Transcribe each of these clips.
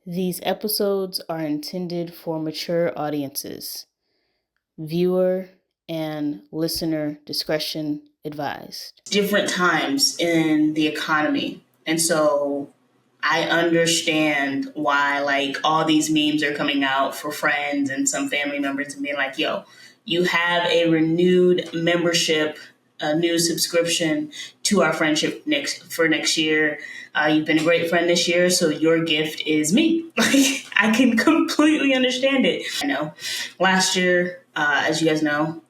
These episodes are intended for mature audiences. Viewer and listener discretion advised. Different times in the economy. And so I understand why all these memes are coming out for friends and some family members and being like, yo, you have a renewed membership, a new subscription to our friendship next year. You've been a great friend this year, so your gift is me. I can completely understand it. I know last year, as you guys know,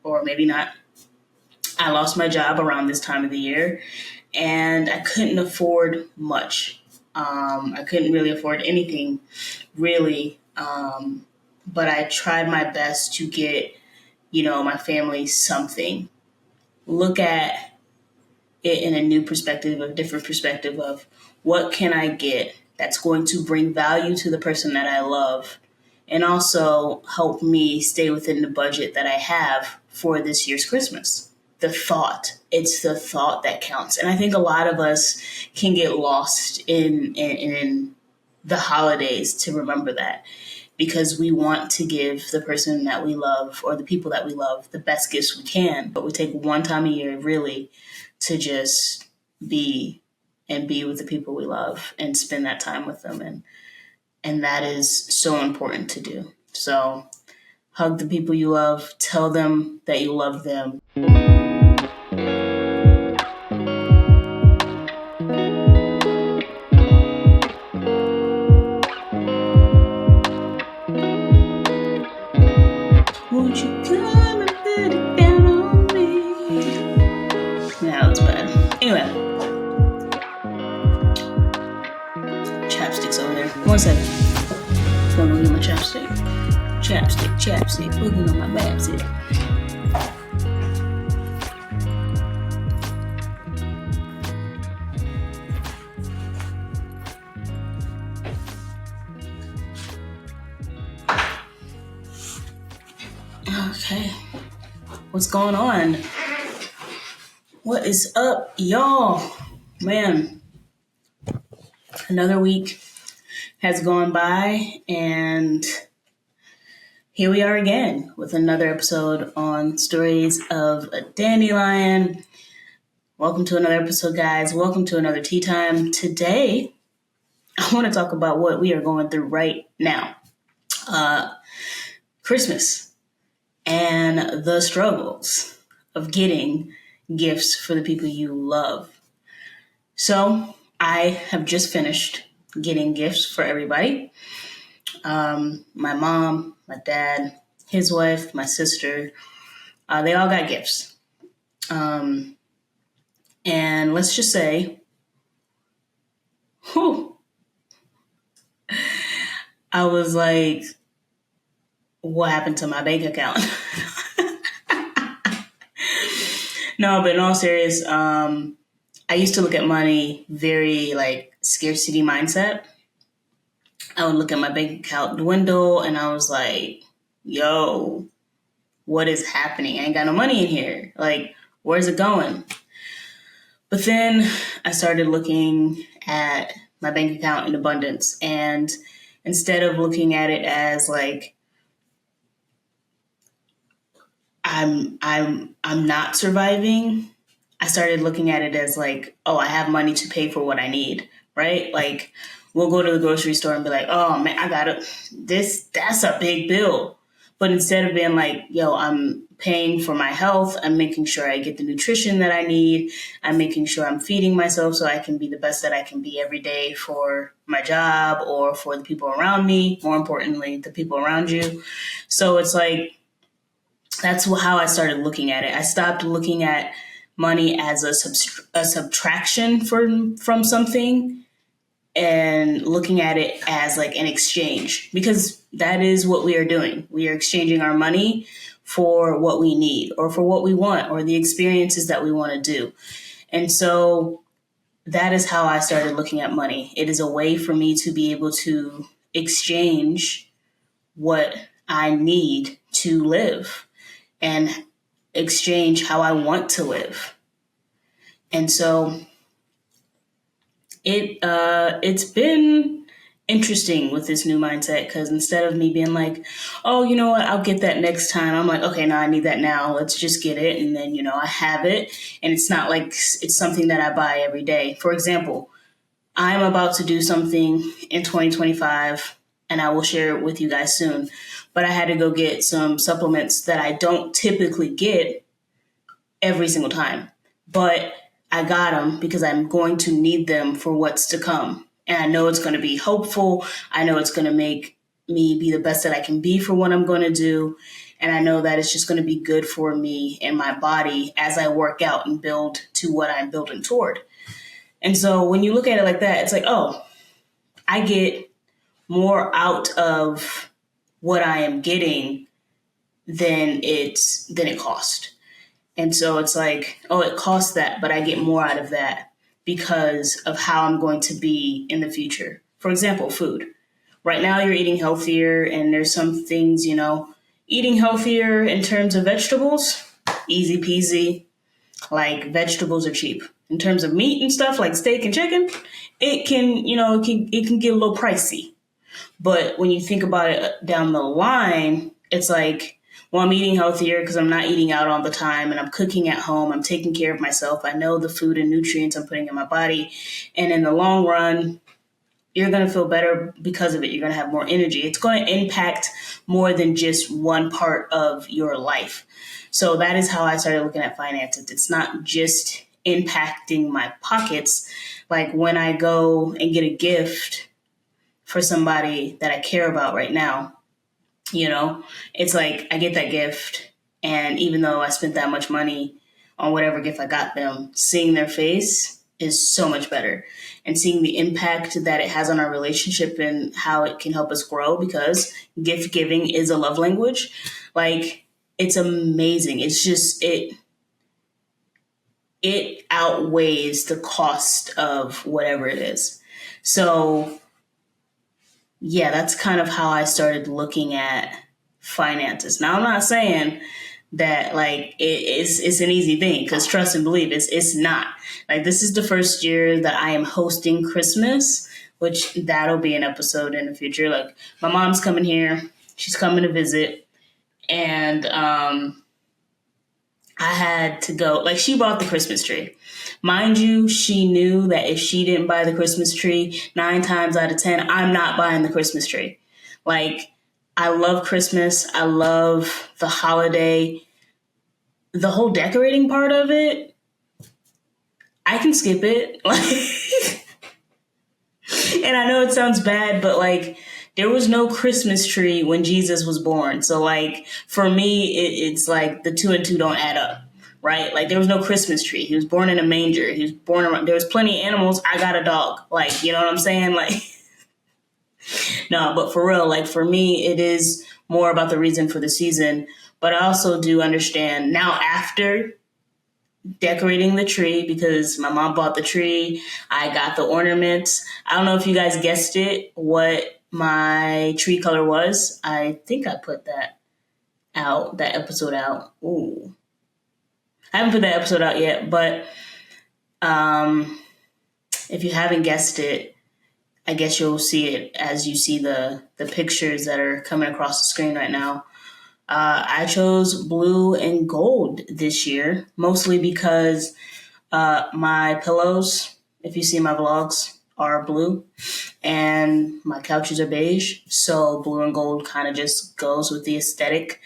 or maybe not, I lost my job around this time of the year and I couldn't afford much. I couldn't really afford anything, really. But I tried my best to get, my family something. Look at it in a new perspective, a different perspective of what can I get that's going to bring value to the person that I love and also help me stay within the budget that I have for this year's Christmas. It's the thought that counts. And I think a lot of us can get lost in the holidays to remember that because we want to give the person that we love or the people that we love the best gifts we can. But we take one time a year really to just be with the people we love and spend that time with them. And that is so important to do. So hug the people you love, tell them that you love them. Won't you come and put it down on me? Yeah, that's bad. Anyway. Chapstick's over there. 1 second. I'm gonna go get my chapstick. Chapstick. Looking on my babs here. Okay. What's going on? What is up, y'all? Man, another week has gone by, and here we are again with another episode on Stories of a Dandelion. Welcome to another episode, guys. Welcome to another tea time. Today, I want to talk about what we are going through right now. Christmas and the struggles of getting gifts for the people you love. So I have just finished getting gifts for everybody. My mom, my dad, his wife, my sister, they all got gifts. And let's just say, I was like, what happened to my bank account? No, but in all serious, I used to look at money very scarcity mindset. I would look at my bank account dwindle and I was like, yo, what is happening? I ain't got no money in here. Where's it going? But then I started looking at my bank account in abundance. And instead of looking at it as I'm not surviving, I started looking at it as oh, I have money to pay for what I need, right? We'll go to the grocery store and be like, oh man, I got it. That's a big bill. But instead of being like, yo, I'm paying for my health, I'm making sure I get the nutrition that I need. I'm making sure I'm feeding myself so I can be the best that I can be every day for my job or for the people around me. More importantly, the people around you. So it's that's how I started looking at it. I stopped looking at money as a subtraction from something and looking at it as an exchange, because that is what we are doing. We are exchanging our money for what we need or for what we want or the experiences that we want to do. And so that is how I started looking at money. It is a way for me to be able to exchange what I need to live and exchange how I want to live. And so it's been interesting with this new mindset because instead of me being like, oh, you know what, I'll get that next time, I'm like, okay, no, I need that now. Let's just get it. And then, I have it. And it's not like it's something that I buy every day. For example, I'm about to do something in 2025 and I will share it with you guys soon. But I had to go get some supplements that I don't typically get every single time. But I got them because I'm going to need them for what's to come. And I know it's going to be hopeful. I know it's going to make me be the best that I can be for what I'm going to do. And I know that it's just going to be good for me and my body as I work out and build to what I'm building toward. And so when you look at it like that, it's like, oh, I get more out of what I am getting than it cost. And so it's like, oh, it costs that, but I get more out of that because of how I'm going to be in the future. For example, food. Right now you're eating healthier and there's some things, eating healthier in terms of vegetables, easy peasy. Like vegetables are cheap. In terms of meat and stuff like steak and chicken, it can get a little pricey. But when you think about it down the line, it's like, well, I'm eating healthier because I'm not eating out all the time and I'm cooking at home. I'm taking care of myself. I know the food and nutrients I'm putting in my body. And in the long run, you're going to feel better because of it. You're going to have more energy. It's going to impact more than just one part of your life. So that is how I started looking at finances. It's not just impacting my pockets. Like when I go and get a gift for somebody that I care about right now, it's like I get that gift. And even though I spent that much money on whatever gift I got them, seeing their face is so much better. And seeing the impact that it has on our relationship and how it can help us grow because gift giving is a love language. Like, it's amazing. It's just, it outweighs the cost of whatever it is. So yeah, that's kind of how I started looking at finances. Now, I'm not saying that like it's an easy thing because trust and believe it's not. Like this is the first year that I am hosting Christmas, which that'll be an episode in the future. Like my mom's coming here, she's coming to visit, and I had to go. Like she bought the Christmas tree. Mind you, she knew that if she didn't buy the Christmas tree, 9 times out of 10, I'm not buying the Christmas tree. Like, I love Christmas. I love the holiday. The whole decorating part of it, I can skip it. Like, and I know it sounds bad, but like, there was no Christmas tree when Jesus was born. So like, for me, it's like the two and two don't add up. Right? Like there was no Christmas tree. He was born in a manger. He was born around, there was plenty of animals. I got a dog. Like, you know what I'm saying? Like, no, but for real, like for me, it is more about the reason for the season. But I also do understand now after decorating the tree because my mom bought the tree. I got the ornaments. I don't know if you guys guessed it, what my tree color was. I think I put that episode out. Ooh. I haven't put that episode out yet, but if you haven't guessed it, I guess you'll see it as you see the pictures that are coming across the screen right now. I chose blue and gold this year, mostly because my pillows, if you see my vlogs, are blue and my couches are beige. So blue and gold kind of just goes with the aesthetic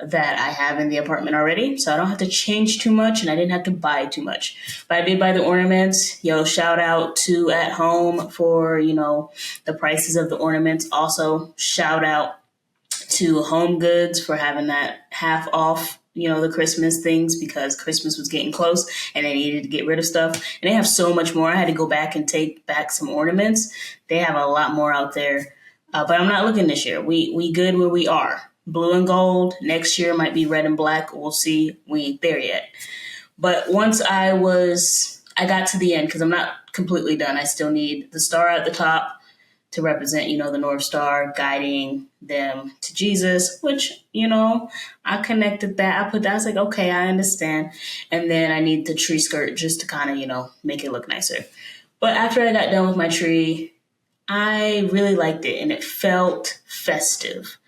that I have in the apartment already. So I don't have to change too much and I didn't have to buy too much. But I did buy the ornaments. Shout out to At Home for, the prices of the ornaments. Also, shout out to Home Goods for having that half off, the Christmas things because Christmas was getting close and they needed to get rid of stuff. And they have so much more. I had to go back and take back some ornaments. They have a lot more out there. But I'm not looking this year. We good where we are. Blue and gold. Next year might be red and black. We'll see. We ain't there yet. But once I got to the end because I'm not completely done. I still need the star at the top to represent, the North Star guiding them to Jesus, which, I connected that. I put that. I was like, okay, I understand. And then I need the tree skirt just to kind of, make it look nicer. But after I got done with my tree, I really liked it and it felt festive.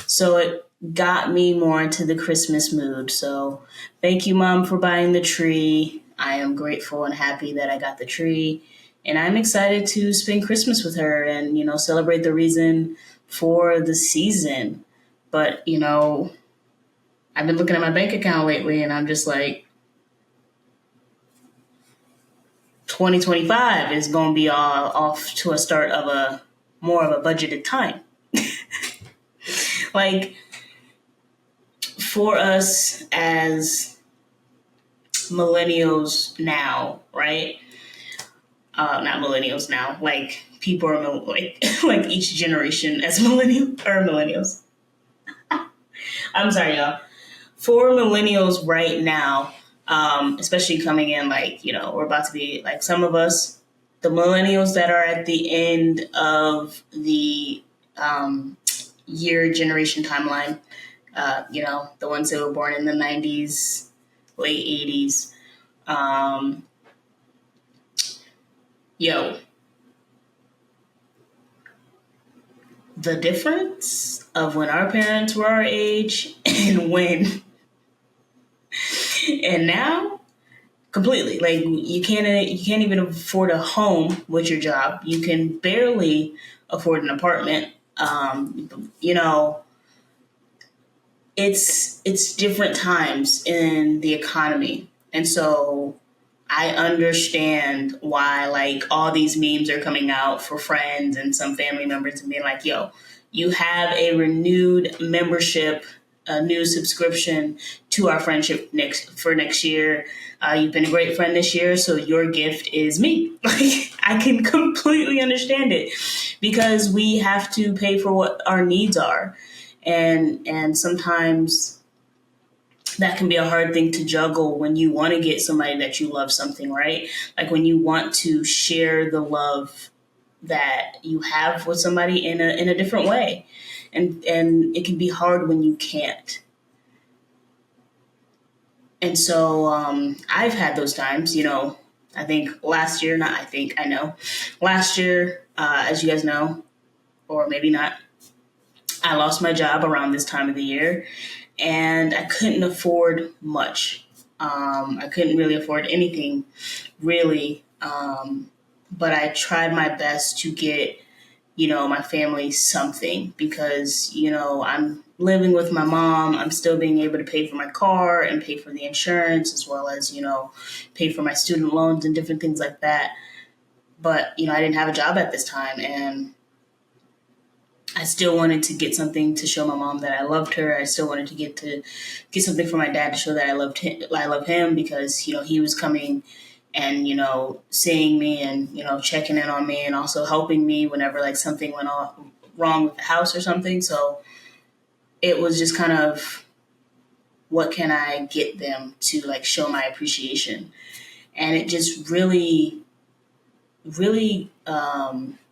So it got me more into the Christmas mood. So thank you, Mom, for buying the tree. I am grateful and happy that I got the tree. And I'm excited to spend Christmas with her and, celebrate the reason for the season. But, I've been looking at my bank account lately and I'm just like, 2025 is going to be all off to a start of a more of a budgeted time. Like, for us as millennials now, right? Not millennials now. Like people are like like each generation as millennials. I'm sorry, y'all. For millennials right now, especially coming in, like we're about to be like some of us, the millennials that are at the end of the year generation timeline. The ones that were born in the 90s, late 80s. Um, yo, the difference of when our parents were our age and when and now completely like you can't even afford a home with your job. You can barely afford an apartment. You know, it's different times in the economy, and so I understand why like all these memes are coming out for friends and some family members and being like, yo, you have a renewed membership, a new subscription to our friendship next year. You've been a great friend this year, so your gift is me. Like I can completely understand it because we have to pay for what our needs are. And sometimes that can be a hard thing to juggle when you want to get somebody that you love something, right? Like when you want to share the love that you have with somebody in a different way. And it can be hard when you can't. And so I've had those times, I think last year, not I think, I know. Last year, as you guys know, or maybe not, I lost my job around this time of the year and I couldn't afford much. I couldn't really afford anything, really. But I tried my best to get, my family something because, I'm living with my mom. I'm still being able to pay for my car and pay for the insurance as well as, pay for my student loans and different things like that. But, I didn't have a job at this time and I still wanted to get something to show my mom that I loved her. I still wanted to get something for my dad to show that I loved him. I love him because he was coming and seeing me and checking in on me and also helping me whenever like something went wrong with the house or something. So it was just kind of what can I get them to like show my appreciation, and it just really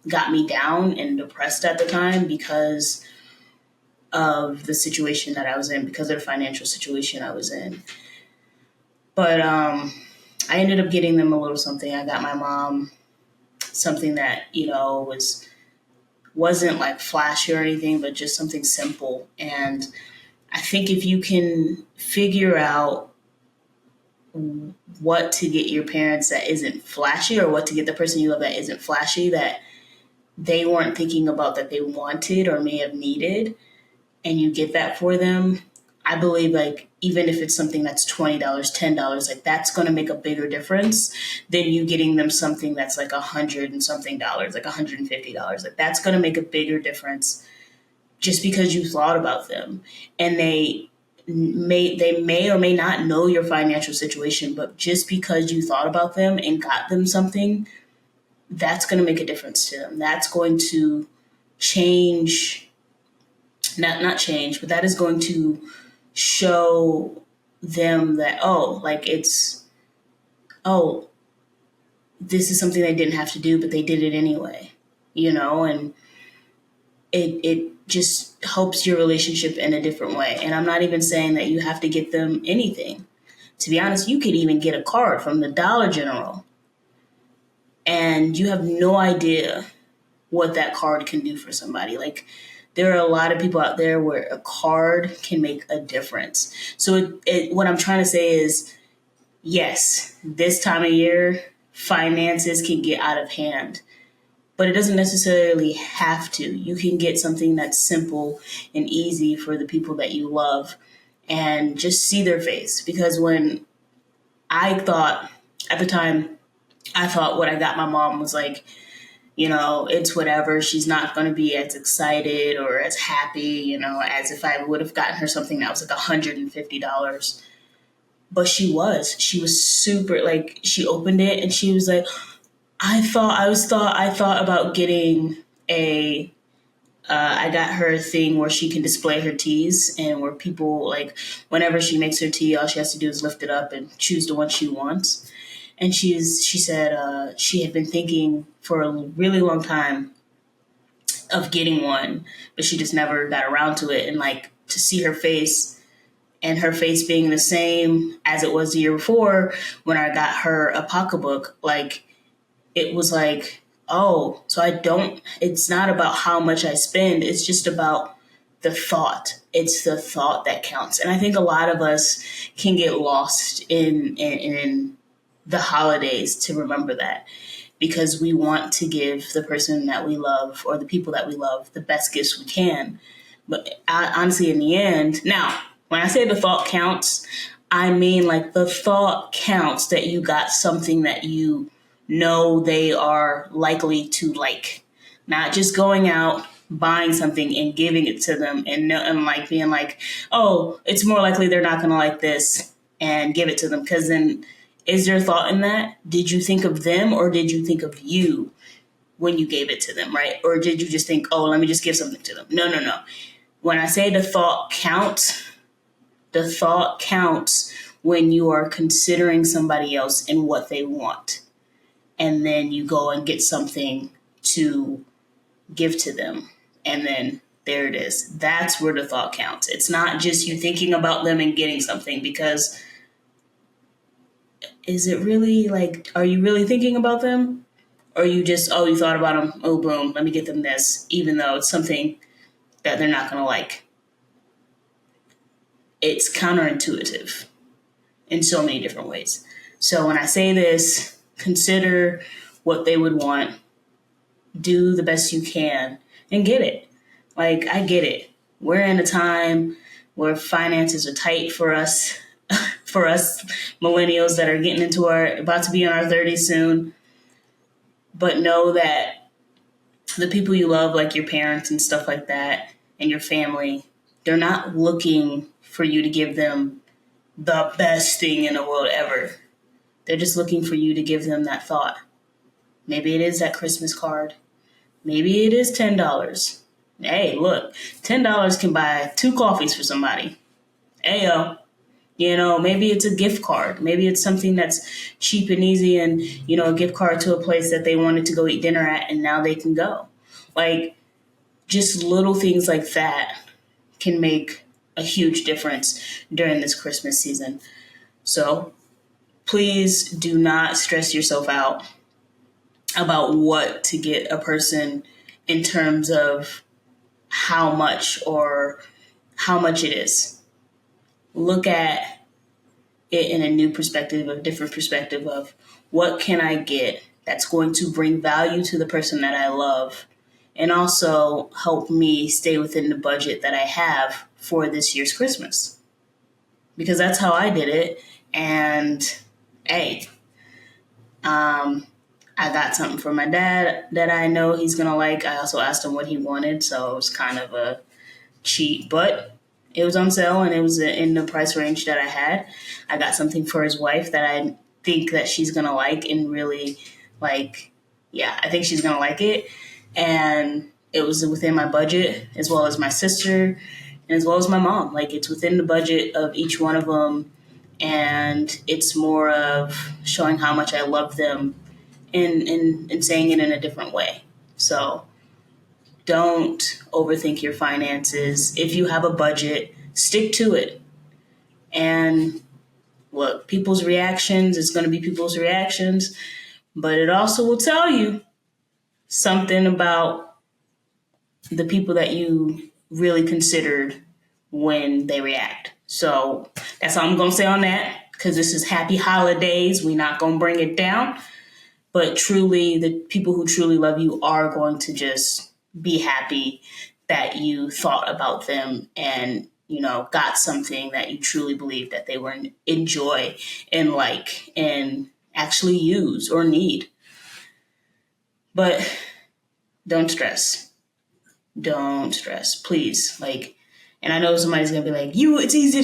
got me down and depressed at the time because of the situation that I was in, because of the financial situation I was in. But I ended up getting them a little something. I got my mom something that wasn't like flashy or anything, but just something simple. And I think if you can figure out what to get your parents that isn't flashy, or what to get the person you love that isn't flashy, that they weren't thinking about that they wanted or may have needed, and you get that for them, I believe like even if it's something that's $20, $10, like that's going to make a bigger difference than you getting them something that's like $100 and something dollars, like $150. Like that's going to make a bigger difference just because you thought about them, and they may or may not know your financial situation, but just because you thought about them and got them something, that's going to make a difference to them. That's going to change, not change, but that is going to show them that, oh, this is something they didn't have to do, but they did it anyway, and it just helps your relationship in a different way. And I'm not even saying that you have to get them anything. To be honest, you could even get a card from the Dollar General and you have no idea what that card can do for somebody. Like, there are a lot of people out there where a card can make a difference. So what I'm trying to say is, yes, this time of year, finances can get out of hand, but it doesn't necessarily have to. You can get something that's simple and easy for the people that you love and just see their face. Because when I thought, at the time, I thought what I got my mom was like, it's whatever. She's not going to be as excited or as happy, as if I would have gotten her something that was like $150. But she was super, like, she opened it and she was like, I thought about getting I got her a thing where she can display her teas, and where people, like, whenever she makes her tea, all she has to do is lift it up and choose the one she wants. And she said she had been thinking for a really long time of getting one, but she just never got around to it. And, like, to see her face, and her face being the same as it was the year before when I got her a pocketbook, like, it was like, oh, so it's not about how much I spend. It's just about the thought. It's the thought that counts. And I think a lot of us can get lost in the holidays to remember that, because we want to give the person that we love or the people that we love the best gifts we can. But honestly, in the end, now, when I say the thought counts, I mean, like, the thought counts that you got something that you know they are likely to like. Not just going out, buying something and giving it to them and like being like, oh, it's more likely they're not going to like this, and give it to them. Because then, is there thought in that? Did you think of them, or did you think of you when you gave it to them, right? Or did you just think, oh, let me just give something to them? No, no, no. When I say the thought counts when you are considering somebody else and what they want. And then you go and get something to give to them. And then there it is. That's where the thought counts. It's not just you thinking about them and getting something, because is it really, like, are you really thinking about them? Or you just, oh, you thought about them, oh, boom, let me get them this, even though it's something that they're not going to like. It's counterintuitive in so many different ways. So when I say this, consider what they would want, do the best you can, and get it. Like, I get it. We're in a time where finances are tight for us, for us millennials that are getting into about to be in our 30s soon. But know that the people you love, like your parents and stuff like that, and your family, they're not looking for you to give them the best thing in the world ever. They're just looking for you to give them that thought. Maybe it is that Christmas card. Maybe it is $10. Hey, look, $10 can buy 2 coffees for somebody. Ayo. Maybe it's a gift card. Maybe it's something that's cheap and easy, and, a gift card to a place that they wanted to go eat dinner at, and now they can go. Like, just little things like that can make a huge difference during this Christmas season. So please do not stress yourself out about what to get a person in terms of how much it is. Look at it in a new perspective, a different perspective of, what can I get that's going to bring value to the person that I love, and also help me stay within the budget that I have for this year's Christmas. Because that's how I did it. And hey, I got something for my dad that I know he's going to like. I also asked him what he wanted, so it was kind of a cheat, but it was on sale and it was in the price range that I had. I got something for his wife that I think that she's going to like, and really, like, yeah, I think she's going to like it. And it was within my budget, as well as my sister and as well as my mom. Like, it's within the budget of each one of them. And it's more of showing how much I love them, and saying it in a different way. So don't overthink your finances. If you have a budget, stick to it. And look, people's reactions is going to be people's reactions, but it also will tell you something about the people that you really considered when they react. So that's all I'm going to say on that, because this is happy holidays. We're not going to bring it down. But truly, the people who truly love you are going to just be happy that you thought about them and, got something that you truly believe that they were enjoy and like and actually use or need. But don't stress. Don't stress, please. And I know somebody's gonna be like, it's easier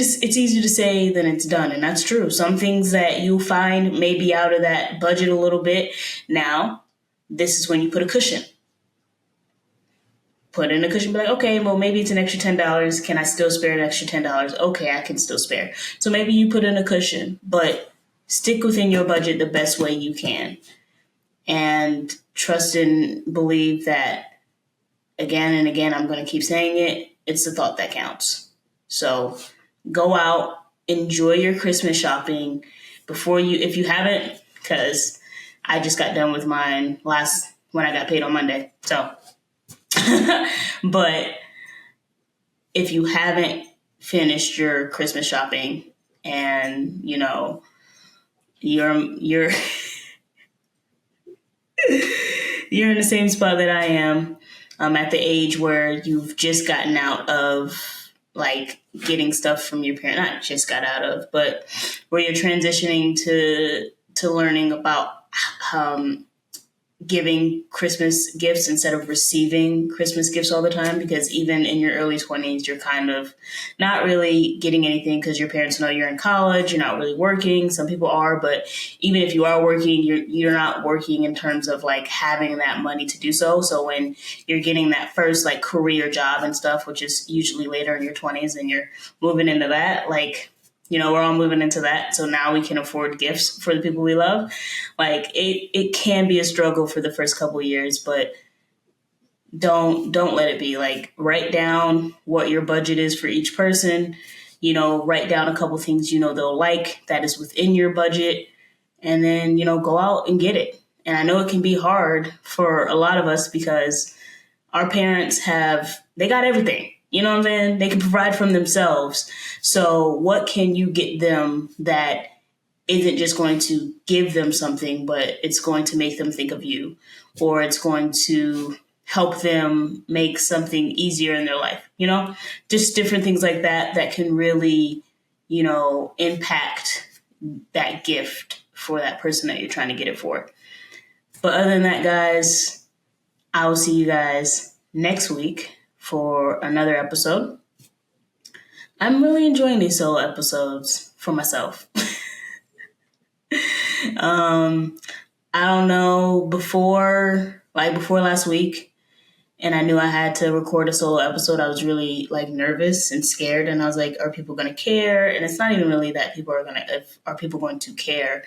to say than it's done. And that's true. Some things that you find may be out of that budget a little bit. Now, this is when you put a cushion. Put in a cushion, be like, okay, well, maybe it's an extra $10. Can I still spare an extra $10? Okay, I can still spare. So maybe you put in a cushion, but stick within your budget the best way you can. And trust and believe that, again and again, I'm going to keep saying it, it's the thought that counts. So go out, enjoy your Christmas shopping if you haven't, because I just got done with mine when I got paid on Monday. So, but if you haven't finished your Christmas shopping and, you're you're in the same spot that I am, at the age where you've just gotten out of getting stuff from your parent, not just got out of, but where you're transitioning to learning about giving Christmas gifts instead of receiving Christmas gifts all the time, because even in your early 20s, you're kind of not really getting anything because your parents know you're in college, you're not really working. Some people are, but even if you are working, you're not working in terms of having that money to do so. So when you're getting that first career job and stuff, which is usually later in your 20s, and you're moving into that, we're all moving into that. So now we can afford gifts for the people we love. It can be a struggle for the first couple of years, but don't let it be. Write down what your budget is for each person. Write down a couple things they'll like that is within your budget, and then go out and get it. And I know it can be hard for a lot of us because our parents they got everything. You know what I'm saying? They can provide from themselves. So what can you get them that isn't just going to give them something, but it's going to make them think of you, or it's going to help them make something easier in their life? Just different things like that can really, impact that gift for that person that you're trying to get it for. But other than that, guys, I will see you guys next week for another episode. I'm really enjoying these solo episodes for myself. I don't know, before last week, and I knew I had to record a solo episode, I was really nervous and scared, and I was like, are people going to care? And it's not even really that are people going to care?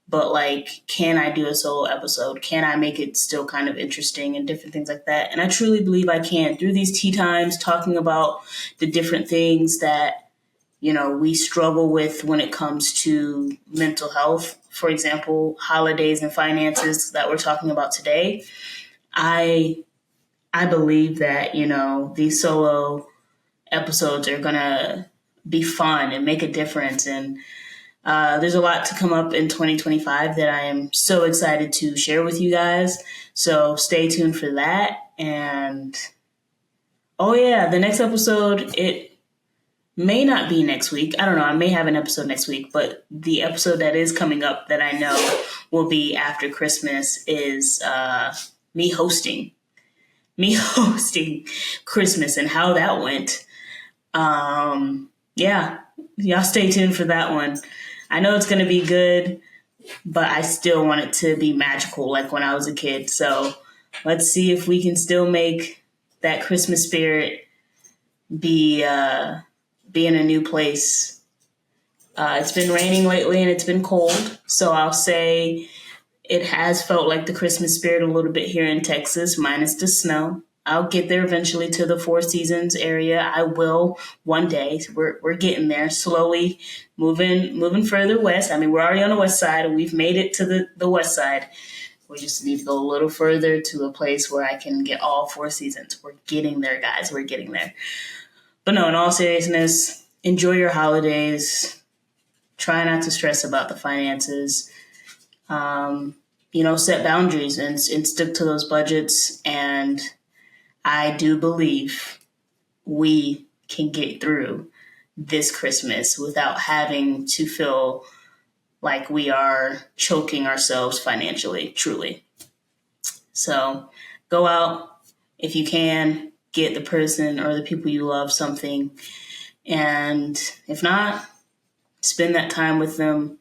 But can I do a solo episode? Can I make it still kind of interesting and different things like that? And I truly believe I can, through these tea times, talking about the different things that, we struggle with when it comes to mental health. For example, holidays and finances that we're talking about today. I believe that, these solo episodes are going to be fun and make a difference. And there's a lot to come up in 2025 that I am so excited to share with you guys. So stay tuned for that. And the next episode, it may not be next week. I don't know. I may have an episode next week, but the episode that is coming up that I know will be after Christmas is me hosting Christmas and how that went. Y'all stay tuned for that one. I know it's going to be good, but I still want it to be magical like when I was a kid. So let's see if we can still make that Christmas spirit be in a new place. It's been raining lately and it's been cold. So I'll say it has felt like the Christmas spirit a little bit here in Texas, minus the snow. I'll get there eventually to the Four Seasons area. I will one day. We're getting there slowly, moving further west. I mean, we're already on the west side and we've made it to the west side. We just need to go a little further to a place where I can get all 4 seasons. We're getting there, guys. We're getting there. But no, in all seriousness, enjoy your holidays. Try not to stress about the finances. Set boundaries and stick to those budgets. And I do believe we can get through this Christmas without having to feel like we are choking ourselves financially, truly. So go out if you can, get the person or the people you love something. And if not, spend that time with them,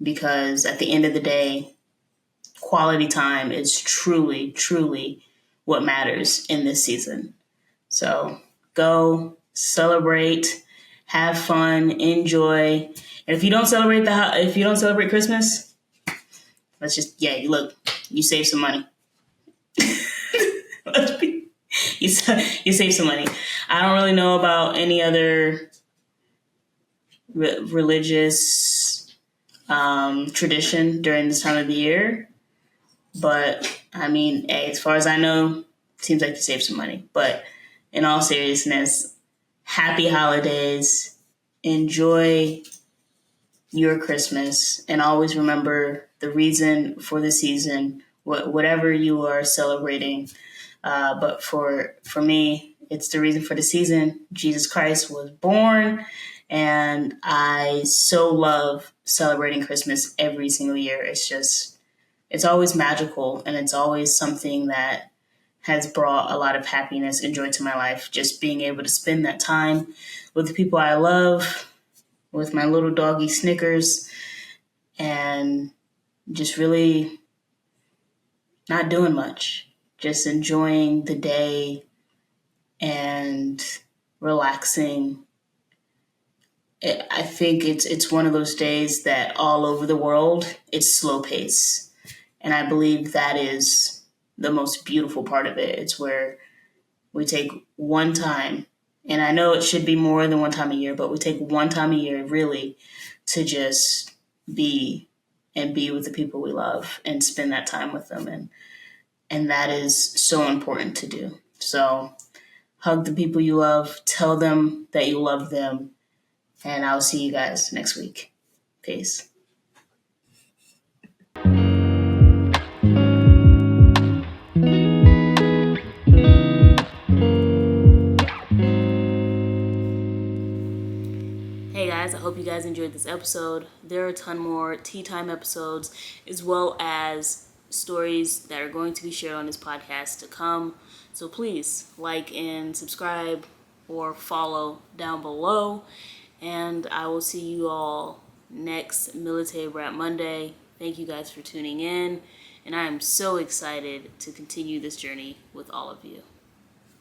because at the end of the day, quality time is truly, truly what matters in this season. So go celebrate, have fun, enjoy. And if you don't celebrate Christmas, you save some money. you save some money. I don't really know about any other religious tradition during this time of the year, but I mean, as far as I know, it seems like you save some money. But in all seriousness, happy holidays. Enjoy your Christmas, and always remember the reason for the season, whatever you are celebrating. But for me, it's the reason for the season. Jesus Christ was born, and I so love celebrating Christmas every single year. It's always magical, and it's always something that has brought a lot of happiness and joy to my life. Just being able to spend that time with the people I love, with my little doggy Snickers, and just really not doing much, just enjoying the day and relaxing. I think it's one of those days that all over the world, it's slow pace. And I believe that is the most beautiful part of it. It's where we take one time, and I know it should be more than one time a year, but we take one time a year really to just be with the people we love and spend that time with them. And that is so important to do. So hug the people you love, tell them that you love them, and I'll see you guys next week. Peace. Hey guys, I hope you guys enjoyed this episode. There are a ton more tea time episodes, as well as stories that are going to be shared on this podcast to come. So please like and subscribe or follow down below. And I will see you all next Military Brat Monday. Thank you guys for tuning in. And I am so excited to continue this journey with all of you.